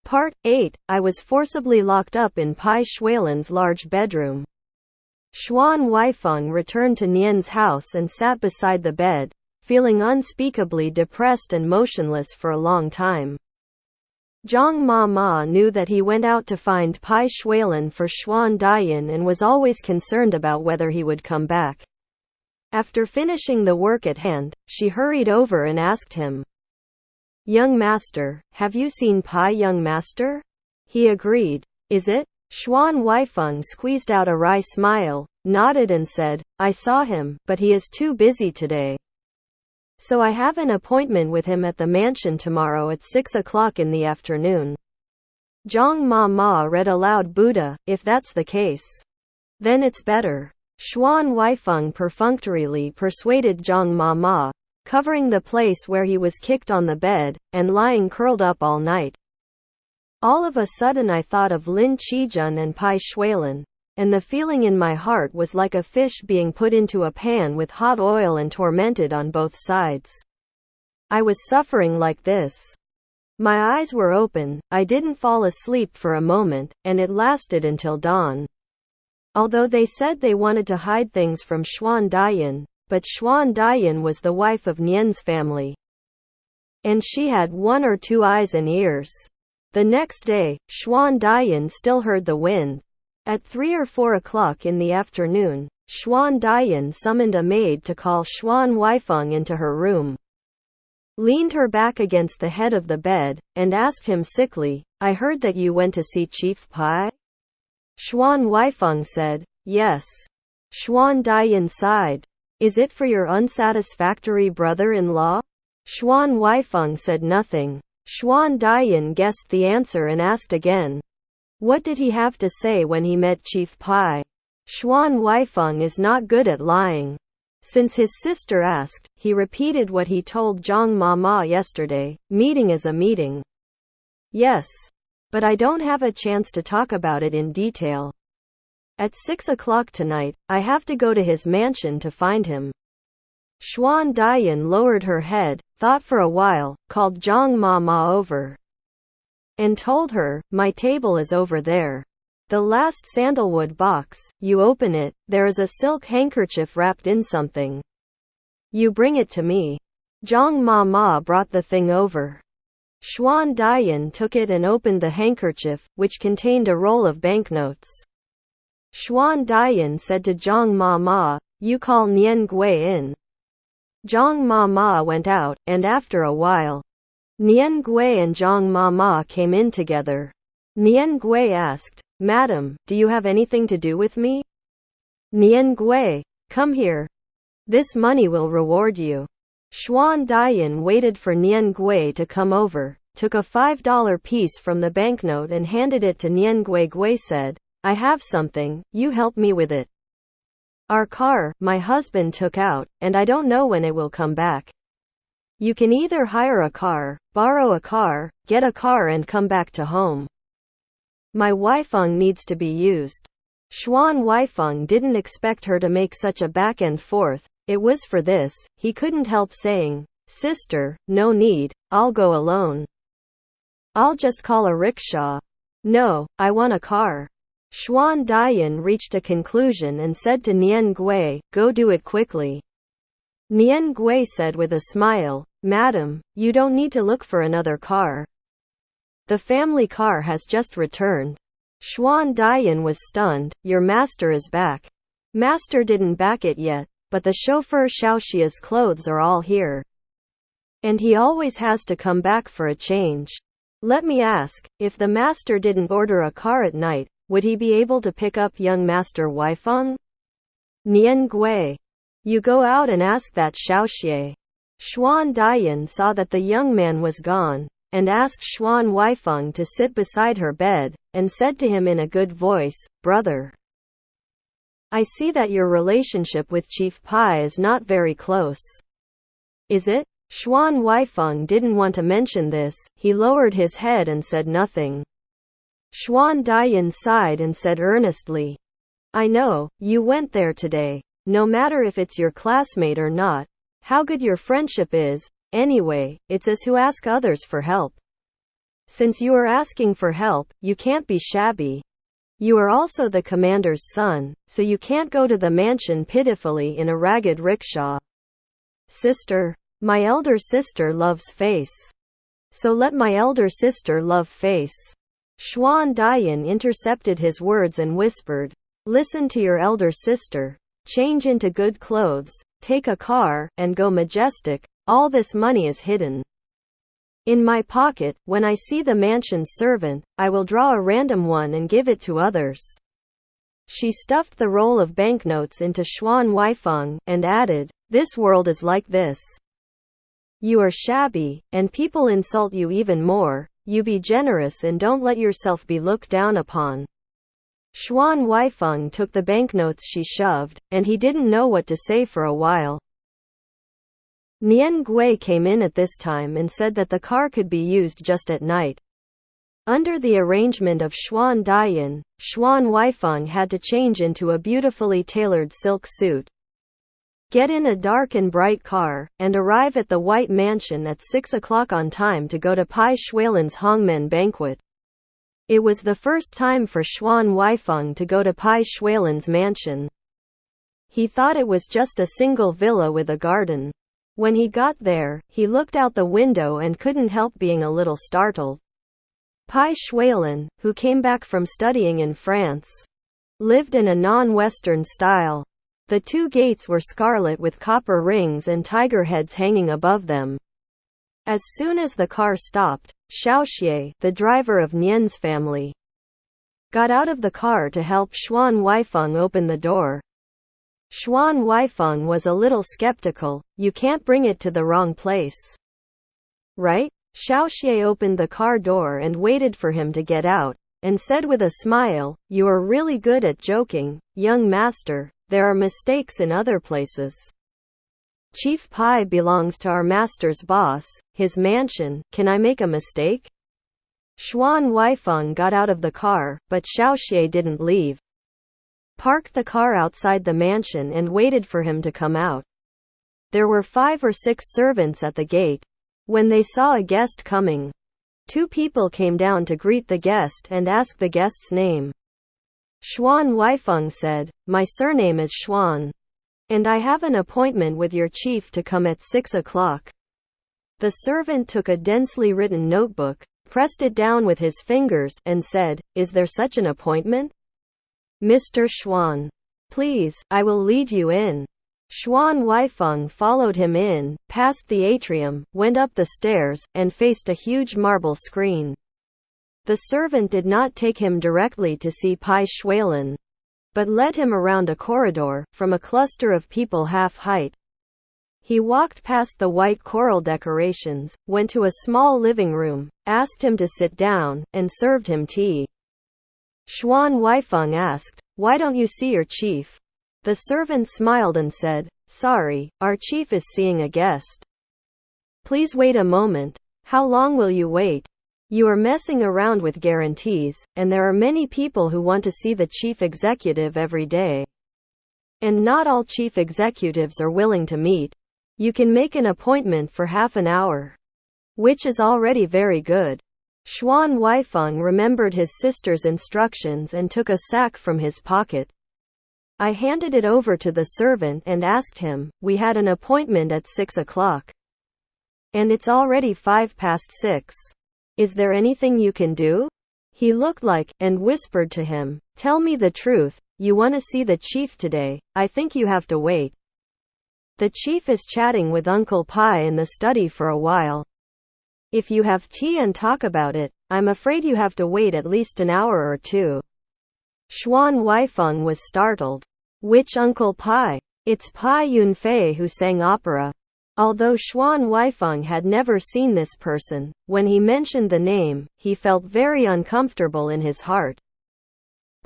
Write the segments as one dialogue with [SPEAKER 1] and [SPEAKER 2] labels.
[SPEAKER 1] Part 8. I was forcibly locked up in Bai Xuelan's large bedroom. Xuan Huaifeng returned to Nian's house and sat beside the bed, feeling unspeakably depressed and motionless for a long time. Zhang Ma knew that he went out to find Bai Xuelan for Xuan Dian and was always concerned about whether he would come back. After finishing the work at hand, she hurried over and asked him, "Young master, have you seen Bai, young master?" He agreed. "Is it?" Xuan Huaifeng squeezed out a wry smile, nodded and said, "I saw him, but he is too busy today. So I have an appointment with him at the mansion tomorrow at 6 o'clock in the afternoon." Zhang Ma read aloud, "Buddha, if that's the case, then it's better." Xuan Huaifeng perfunctorily persuaded Zhang Ma, covering the place where he was kicked on the bed, and lying curled up all night. All of a sudden I thought of Lin Qijun and Bai Xuelan, and the feeling in my heart was like a fish being put into a pan with hot oil and tormented on both sides. I was suffering like this. My eyes were open, I didn't fall asleep for a moment, and it lasted until dawn. Although they said they wanted to hide things from Xuan Dian, but Xuan Dian was the wife of Nian's family, and she had 1 or 2 eyes and ears. The next day, Xuan Dian still heard the wind. At 3 or 4 o'clock in the afternoon, Xuan Dian summoned a maid to call Xuan Huaifeng into her room, leaned her back against the head of the bed, and asked him sickly, "I heard that you went to see Chief Bai?" Xuan Huaifeng said, "Yes." Xuan Dian sighed. "Is it for your unsatisfactory brother-in-law?" Xuan Huaifeng said nothing. Xuan Dian guessed the answer and asked again, "What did he have to say when he met Chief Bai?" Xuan Huaifeng is not good at lying. Since his sister asked, he repeated what he told Zhang Ma yesterday, "Meeting is a meeting." "Yes. But I don't have a chance to talk about it in detail. At 6 o'clock tonight, I have to go to his mansion to find him." Xuan Dian lowered her head, thought for a while, called Zhang Ma over, and told her, "My table is over there. The last sandalwood box, you open it, there is a silk handkerchief wrapped in something. You bring it to me." Zhang Ma brought the thing over. Xuan Dian took it and opened the handkerchief, which contained a roll of banknotes. Xuan Dian said to Zhang Ma, "You call Nian Gui in." Zhang Ma went out, and after a while, Nian Gui and Zhang Ma came in together. Nian Gui asked, "Madam, do you have anything to do with me?" Nian Gui, "Come here. This money will reward you." Xuan Dian waited for Nian Gui to come over, took a $5 piece from the banknote and handed it to Nian Gui. Gui said, "I have something, you help me with it. Our car, my husband took out, and I don't know when it will come back. You can either hire a car, borrow a car, get a car and come back to home. My Huaifeng needs to be used." Xuan Huaifeng didn't expect her to make such a back and forth. It was for this, he couldn't help saying, "Sister, no need, I'll go alone. I'll just call a rickshaw." "No, I want a car." Xuan Dian reached a conclusion and said to Nian Gui, "Go do it quickly." Nian Gui said with a smile, "Madam, you don't need to look for another car. The family car has just returned." Xuan Dian was stunned. "Your master is back." "Master didn't back it yet, but the chauffeur Xiaoxia's clothes are all here. And he always has to come back for a change. Let me ask, if the master didn't order a car at night, would he be able to pick up young Master Huaifeng?" Nian Gui, "You go out and ask that Xiaoxia." Xuan Dian saw that the young man was gone, and asked Xuan Huaifeng to sit beside her bed, and said to him in a good voice, "Brother, I see that your relationship with Chief Bai is not very close. Is it?" Xuan Huaifeng didn't want to mention this, he lowered his head and said nothing. Xuan Dian sighed and said earnestly, "I know, you went there today. No matter if it's your classmate or not, how good your friendship is, anyway, it's as who ask others for help. Since you are asking for help, you can't be shabby. You are also the commander's son, so you can't go to the mansion pitifully in a ragged rickshaw. Sister. My elder sister loves face. So let my elder sister love face. Xuan Dian intercepted his words and whispered, listen to your elder sister. Change into good clothes, take a car, and go majestic. All this money is hidden in my pocket. When I see the mansion's servant, I will draw a random one and give it to others. She stuffed the roll of banknotes into Xuan Huaifeng, and added, this world is like this. You are shabby, and people insult you even more. You be generous and don't let yourself be looked down upon. Xuan Huaifeng took the banknotes she shoved, and he didn't know what to say for a while. Nian Gui came in at this time and said that the car could be used just at night. Under the arrangement of Xuan Dian, Xuan Huaifeng had to change into a beautifully tailored silk suit, get in a dark and bright car, and arrive at the White Mansion at 6 o'clock on time to go to Bai Xuelan's Hongmen banquet. It was the first time for Xuan Huaifeng to go to Bai Xuelan's mansion. He thought it was just a single villa with a garden. When he got there, he looked out the window and couldn't help being a little startled. Bai Xuelan, who came back from studying in France, lived in a non-Western style. The two gates were scarlet with copper rings and tiger heads hanging above them. As soon as the car stopped, Xiaoxie, the driver of Nian's family, got out of the car to help Xuan Huaifeng open the door. Xuan Huaifeng was a little skeptical. You can't bring it to the wrong place, right? Xiaoxie opened the car door and waited for him to get out, and said with a smile, you are really good at joking, young master. There are mistakes in other places. Chief Pai belongs to our master's boss, his mansion. Can I make a mistake? Xuan Huaifeng got out of the car, but Xiaoxie didn't leave. Parked the car outside the mansion and waited for him to come out. There were 5 or 6 servants at the gate. When they saw a guest coming, 2 people came down to greet the guest and ask the guest's name. Xuan Huaifeng said, my surname is Xuan, and I have an appointment with your chief to come at 6 o'clock. The servant took a densely written notebook, pressed it down with his fingers, and said, is there such an appointment? Mr. Xuan, please, I will lead you in. Xuan Huaifeng followed him in, past the atrium, went up the stairs, and faced a huge marble screen. The servant did not take him directly to see Bai Xuelan, but led him around a corridor, from a cluster of people half-height. He walked past the white coral decorations, went to a small living room, asked him to sit down, and served him tea. Xuan Huaifeng asked, why don't you see your chief? The servant smiled and said, sorry, our chief is seeing a guest. Please wait a moment. How long will you wait? You are messing around with guarantees, and there are many people who want to see the chief executive every day. And not all chief executives are willing to meet. You can make an appointment for half an hour, which is already very good. Xuan Huaifeng remembered his sister's instructions and took a sack from his pocket. I handed it over to the servant and asked him, we had an appointment at 6 o'clock. And it's already 6:05. Is there anything you can do? He looked like, and whispered to him, tell me the truth, you want to see the chief today, I think you have to wait. The chief is chatting with Uncle Pai in the study for a while. If you have tea and talk about it, I'm afraid you have to wait at least an hour or 2. Xuan Huaifeng was startled. Which Uncle Pai? It's Pai Yunfei who sang opera. Although Xuan Huaifeng had never seen this person, when he mentioned the name, he felt very uncomfortable in his heart.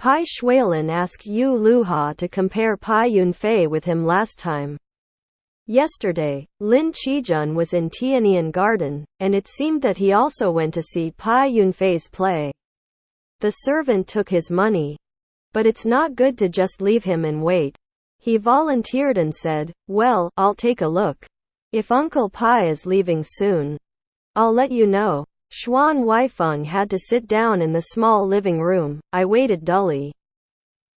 [SPEAKER 1] Bai Xuelan asked Yu Luha to compare Pai Yunfei with him last time. Yesterday, Lin Qijun was in Tianyan Garden, and it seemed that he also went to see Pai Yunfei's play. The servant took his money. But it's not good to just leave him and wait. He volunteered and said, well, I'll take a look. If Uncle Pai is leaving soon, I'll let you know. Xuan Huaifeng had to sit down in the small living room. I waited dully.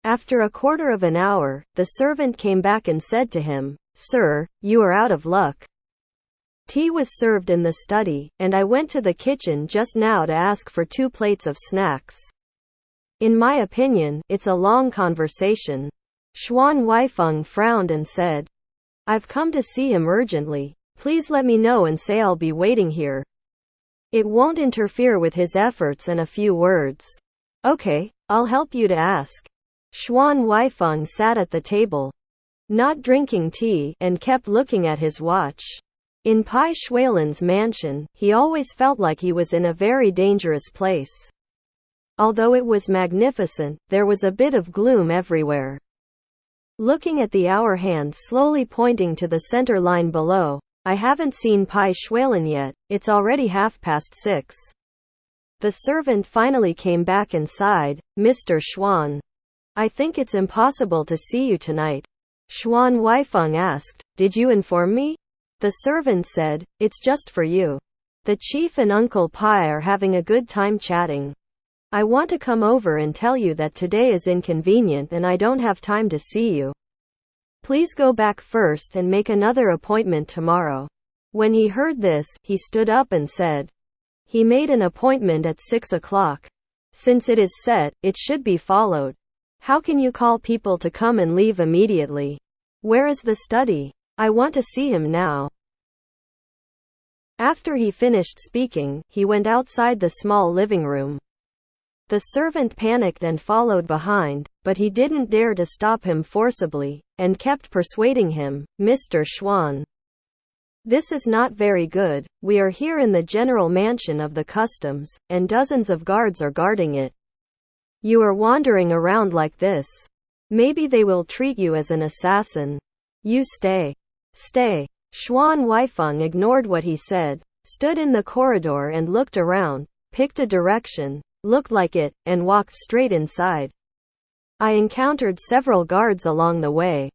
[SPEAKER 1] After a quarter of an hour, the servant came back and said to him, "Sir, you are out of luck." Tea was served in the study, and I went to the kitchen just now to ask for 2 plates of snacks. In my opinion, it's a long conversation. Xuan Huaifeng frowned and said, "I've come to see him urgently. Please let me know and say I'll be waiting here. It won't interfere with his efforts and a few words." "Okay, I'll help you to ask." Xuan Huaifeng sat at the table, not drinking tea, and kept looking at his watch. In Bai Xuelan's mansion, he always felt like he was in a very dangerous place. Although it was magnificent, there was a bit of gloom everywhere. Looking at the hour hand slowly pointing to the center line below, "I haven't seen Bai Xuelan yet, it's already 6:30. The servant finally came back and sighed, "Mr. Xuan, I think it's impossible to see you tonight." Xuan Huaifeng asked, "Did you inform me?" The servant said, "It's just for you. The chief and Uncle Pai are having a good time chatting. I want to come over and tell you that today is inconvenient and I don't have time to see you. Please go back first and make another appointment tomorrow." When he heard this, he stood up and said, "He made an appointment at 6 o'clock. Since it is set, it should be followed. How can you call people to come and leave immediately? Where is the study? I want to see him now." After he finished speaking, he went outside the small living room. The servant panicked and followed behind, but he didn't dare to stop him forcibly, and kept persuading him, "Mr. Xuan, this is not very good. We are here in the general mansion of the customs, and dozens of guards are guarding it. You are wandering around like this. Maybe they will treat you as an assassin. You stay." "Stay." Xuan Huaifeng ignored what he said, stood in the corridor and looked around, picked a direction, looked like it, and walked straight inside. I encountered several guards along the way,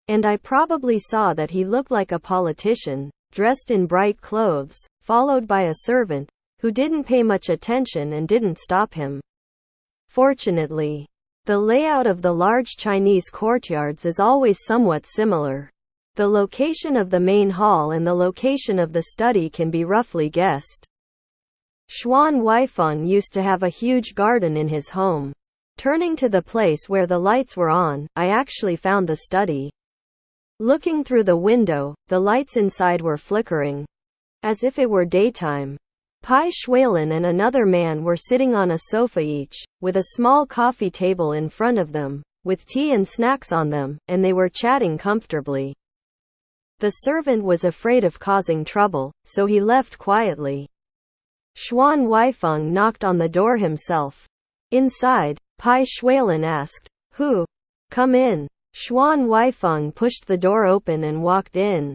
[SPEAKER 1] and I probably saw that he looked like a politician, dressed in bright clothes, followed by a servant, who didn't pay much attention and didn't stop him. Fortunately, the layout of the large Chinese courtyards is always somewhat similar. The location of the main hall and the location of the study can be roughly guessed. Xuan Huaifeng used to have a huge garden in his home. Turning to the place where the lights were on, I actually found the study. Looking through the window, the lights inside were flickering, as if it were daytime. Bai Xuelan and another man were sitting on a sofa each, with a small coffee table in front of them, with tea and snacks on them, and they were chatting comfortably. The servant was afraid of causing trouble, so he left quietly. Xuan Huaifeng knocked on the door himself. Inside, Bai Xuelan asked, "Who? Come in." Xuan Huaifeng pushed the door open and walked in.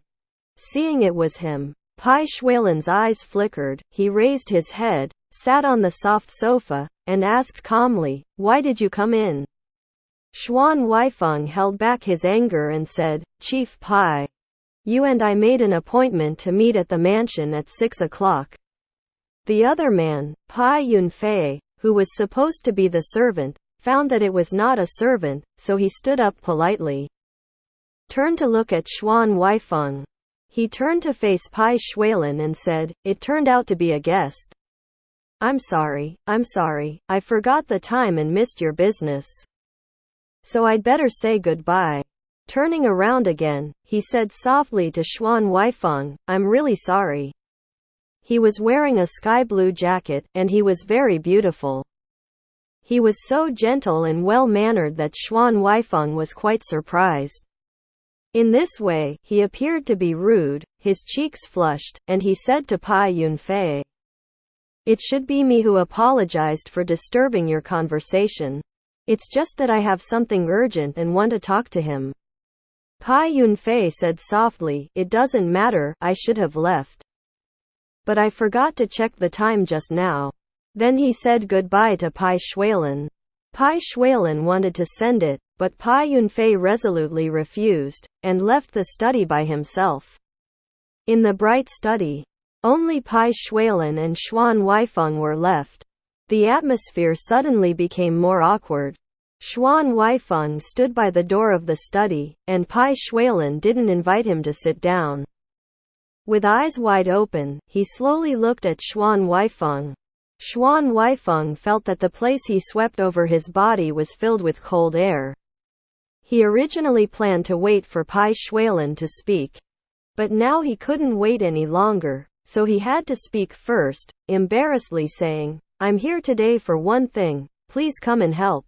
[SPEAKER 1] Seeing it was him, Bai Xuelan's eyes flickered. He raised his head, sat on the soft sofa, and asked calmly, "Why did you come in?" Xuan Huaifeng held back his anger and said, "Chief Pai, you and I made an appointment to meet at the mansion at 6 o'clock. The other man, Bai Yunfei, who was supposed to be the servant, found that it was not a servant, so he stood up politely, turned to look at Xuan Huaifeng. He turned to face Bai Xuelan and said, "It turned out to be a guest. I'm sorry, I forgot the time and missed your business. So I'd better say goodbye." Turning around again, he said softly to Xuan Huaifeng, "I'm really sorry." He was wearing a sky blue jacket, and he was very beautiful. He was so gentle and well-mannered that Xuan Huaifeng was quite surprised. In this way, he appeared to be rude, his cheeks flushed, and he said to Bai Yunfei, "It should be me who apologized for disturbing your conversation. It's just that I have something urgent and want to talk to him." Bai Yunfei said softly, "It doesn't matter, I should have left. But I forgot to check the time just now." Then he said goodbye to Bai Xuelan. Bai Xuelan wanted to send it, but Bai Yunfei resolutely refused, and left the study by himself. In the bright study, Only Bai Xuelan and Xuan Huaifeng were left. The atmosphere suddenly became more awkward. Xuan Huaifeng stood by the door of the study, and Bai Xuelan didn't invite him to sit down. With eyes wide open, he slowly looked at Xuan Huaifeng. Xuan Huaifeng felt that the place he swept over his body was filled with cold air. He originally planned to wait for Bai Xuelan to speak. But now he couldn't wait any longer, so he had to speak first, embarrassedly saying, "I'm here today for one thing, please come and help."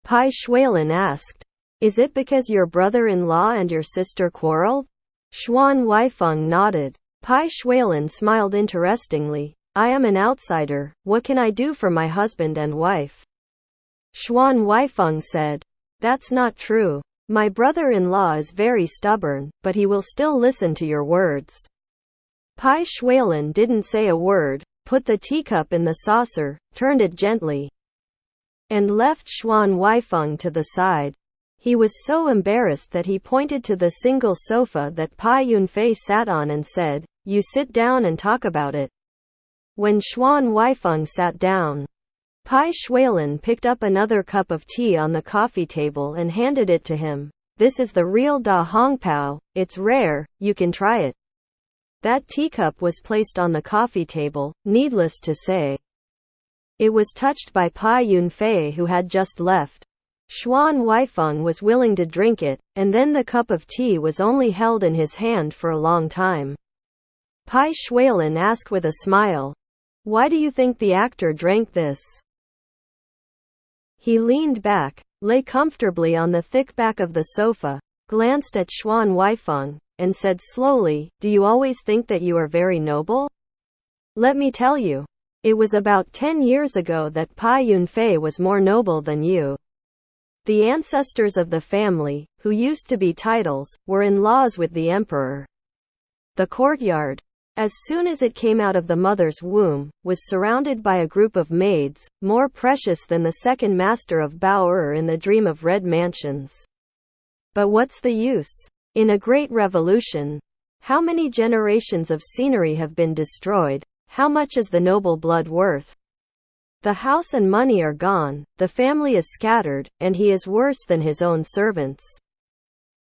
[SPEAKER 1] Bai Xuelan asked, "Is it because your brother-in-law and your sister quarreled?" Xuan Huaifeng nodded. Bai Xuelan smiled interestingly. "I am an outsider, what can I do for my husband and wife?" Xuan Huaifeng said, "That's not true. My brother-in-law is very stubborn, but he will still listen to your words." Bai Xuelan didn't say a word, put the teacup in the saucer, turned it gently, and left Xuan Huaifeng to the side. He was so embarrassed that he pointed to the single sofa that Bai Yunfei sat on and said, "You sit down and talk about it." When Xuan Huaifeng sat down, Bai Xuelan picked up another cup of tea on the coffee table and handed it to him. "This is the real Da Hongpao, it's rare, you can try it." That teacup was placed on the coffee table, needless to say. It was touched by Bai Yunfei, who had just left. Xuan Huaifeng was willing to drink it, and then the cup of tea was only held in his hand for a long time. Bai Xuelan asked with a smile, "Why do you think the actor drank this?" He leaned back, lay comfortably on the thick back of the sofa, glanced at Xuan Huaifeng, and said slowly, "Do you always think that you are very noble? Let me tell you. It was about 10 years ago that Bai Yunfei was more noble than you. The ancestors of the family, who used to be titles, were in laws with the emperor. The courtyard, as soon as it came out of the mother's womb, was surrounded by a group of maids, more precious than the second master of Bao in the Dream of Red Mansions. But what's the use? In a great revolution, how many generations of scenery have been destroyed? How much is the noble blood worth? The house and money are gone, the family is scattered, and he is worse than his own servants.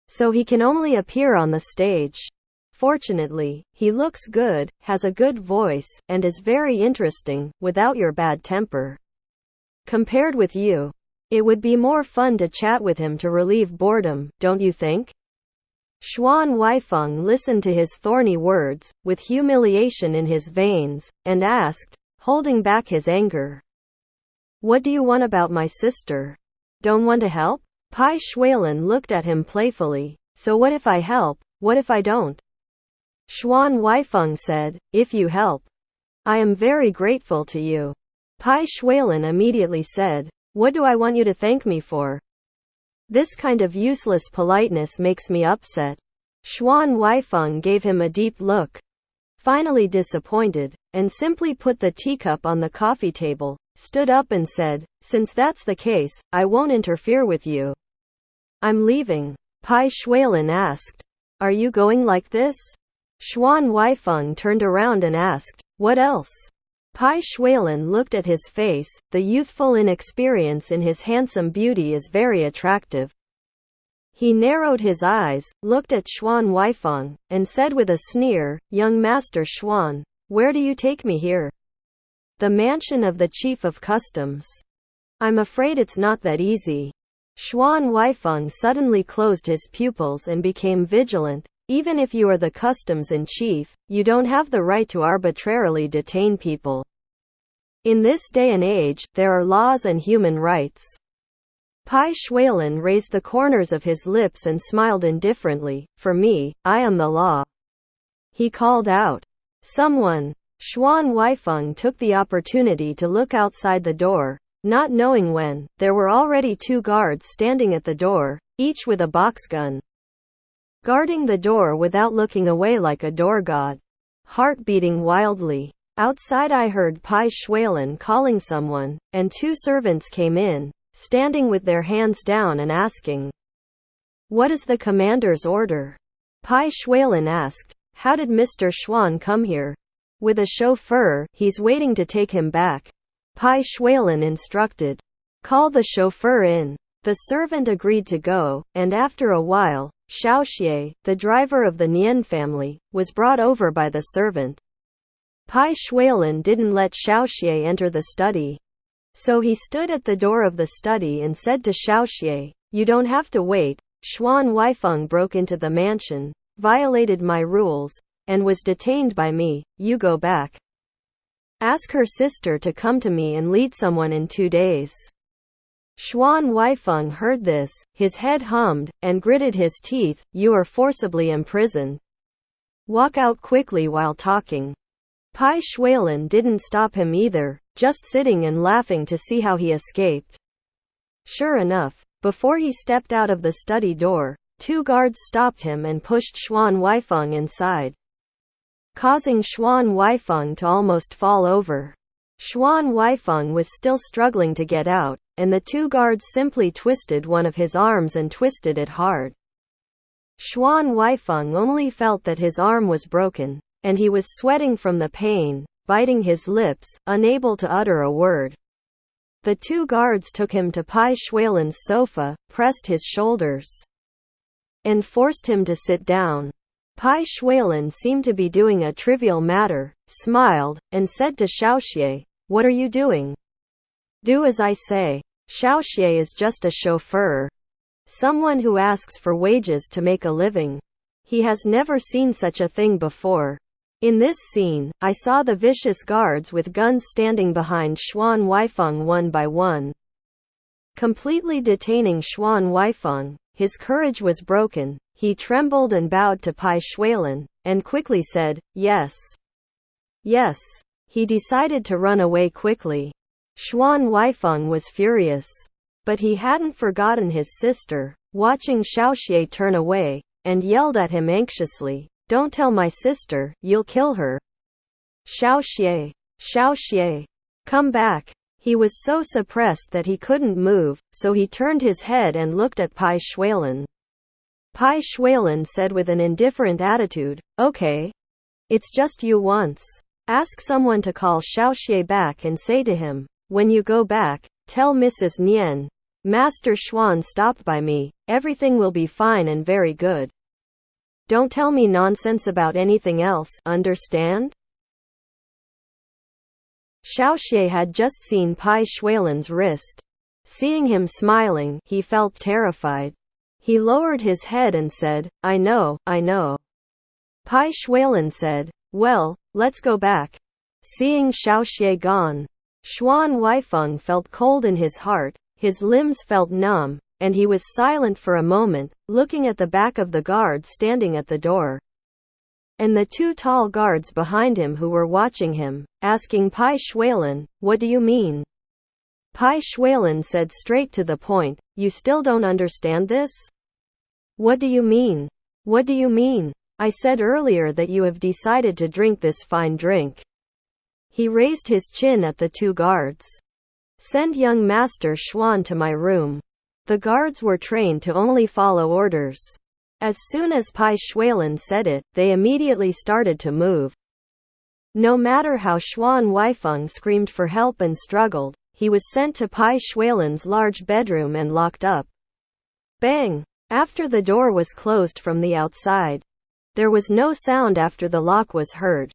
[SPEAKER 1] So he can only appear on the stage. Fortunately, he looks good, has a good voice, and is very interesting, without your bad temper. Compared with you, it would be more fun to chat with him to relieve boredom, don't you think?" Xuan Huaifeng listened to his thorny words, with humiliation in his veins, and asked, holding back his anger, "What do you want about my sister? Don't want to help?" Bai Xuelan looked at him playfully. "So what if I help, what if I don't?" Xuan Huaifeng said, "If you help, I am very grateful to you." Bai Xuelan immediately said, "What do I want you to thank me for? This kind of useless politeness makes me upset." Xuan Huaifeng gave him a deep look, finally disappointed, and simply put the teacup on the coffee table, stood up and said, "Since that's the case, I won't interfere with you. I'm leaving." Bai Xuelan asked, "Are you going like this?" Xuan Huaifeng turned around and asked, "What else?" Bai Xuelan looked at his face. The youthful inexperience in his handsome beauty is very attractive. He narrowed his eyes, looked at Xuan Huaifeng, and said with a sneer, "Young Master Xuan, where do you take me here?" "The mansion of the Chief of Customs." "I'm afraid it's not that easy." Xuan Huaifeng suddenly closed his pupils and became vigilant. "Even if you are the customs in chief, you don't have the right to arbitrarily detain people. In this day and age, there are laws and human rights." Bai Xuelan raised the corners of his lips and smiled indifferently. "For me, I am the law," he called out. "Someone." Xuan Huaifeng took the opportunity to look outside the door, not knowing when. There were already 2 guards standing at the door, each with a box gun, guarding the door without looking away like a door god. Heart beating wildly. Outside I heard Bai Xuelan calling someone, and 2 servants came in, standing with their hands down and asking, "What is the commander's order?" Bai Xuelan asked, "How did Mr. Xuan come here?" with a chauffeur, he's waiting to take him back. Bai Xuelan instructed. Call the chauffeur in. The servant agreed to go, and after a while, Xiaoxie, the driver of the Nian family, was brought over by the servant. Bai Xuelan didn't let Xiaoxie enter the study. So he stood at the door of the study and said to Xiaoxie, "You don't have to wait." Xuan Huaifeng broke into the mansion, violated my rules, and was detained by me. You go back. Ask her sister to come to me and lead someone in 2 days. Xuan Huaifeng heard this, his head hummed, and gritted his teeth. You are forcibly imprisoned. Walk out quickly while talking. Bai Xuelan didn't stop him either, just sitting and laughing to see how he escaped. Sure enough, before he stepped out of the study door, 2 guards stopped him and pushed Xuan Huaifeng inside, causing Xuan Huaifeng to almost fall over. Xuan Huaifeng was still struggling to get out, and the 2 guards simply twisted one of his arms and twisted it hard. Xuan Huaifeng only felt that his arm was broken, and he was sweating from the pain, biting his lips, unable to utter a word. The 2 guards took him to Bai Xuelan's sofa, pressed his shoulders, and forced him to sit down. Bai Xuelan seemed to be doing a trivial matter, smiled, and said to Xiaoxie, "What are you doing? Do as I say." Xiaoxie is just a chauffeur. Someone who asks for wages to make a living. He has never seen such a thing before. In this scene, I saw the vicious guards with guns standing behind Xuan Huaifeng one by one, completely detaining Xuan Huaifeng. His courage was broken. He trembled and bowed to Bai Xuelan, and quickly said, "Yes. Yes." He decided to run away quickly. Xuan Huaifeng was furious. But he hadn't forgotten his sister, watching Xiaoxie turn away, and yelled at him anxiously, "Don't tell my sister, you'll kill her. Xiaoxie. Xiaoxie. Come back." He was so suppressed that he couldn't move, so he turned his head and looked at Bai Xuelan. Bai Xuelan said with an indifferent attitude, "Okay. It's just you once. Ask someone to call Xiaoxie back and say to him, when you go back, tell Mrs. Nian, Master Xuan stopped by me, everything will be fine and very good. Don't tell me nonsense about anything else, understand?" Xiaoxie had just seen Bai Xuelan's wrist. Seeing him smiling, he felt terrified. He lowered his head and said, I know. Bai Xuelan said, "Well, let's go back." Seeing Xiaoxie gone, Xuan Huaifeng felt cold in his heart, his limbs felt numb, and he was silent for a moment, looking at the back of the guard standing at the door, and the 2 tall guards behind him who were watching him, asking Bai Xuelan, "What do you mean?" Bai Xuelan said straight to the point, "You still don't understand this? What do you mean? What do you mean? I said earlier that you have decided to drink this fine drink." He raised his chin at the 2 guards. "Send young Master Xuan to my room." The guards were trained to only follow orders. As soon as Bai Xuelan said it, they immediately started to move. No matter how Xuan Huaifeng screamed for help and struggled, he was sent to Bai Xuelan's large bedroom and locked up. Bang! After the door was closed from the outside, there was no sound after the lock was heard.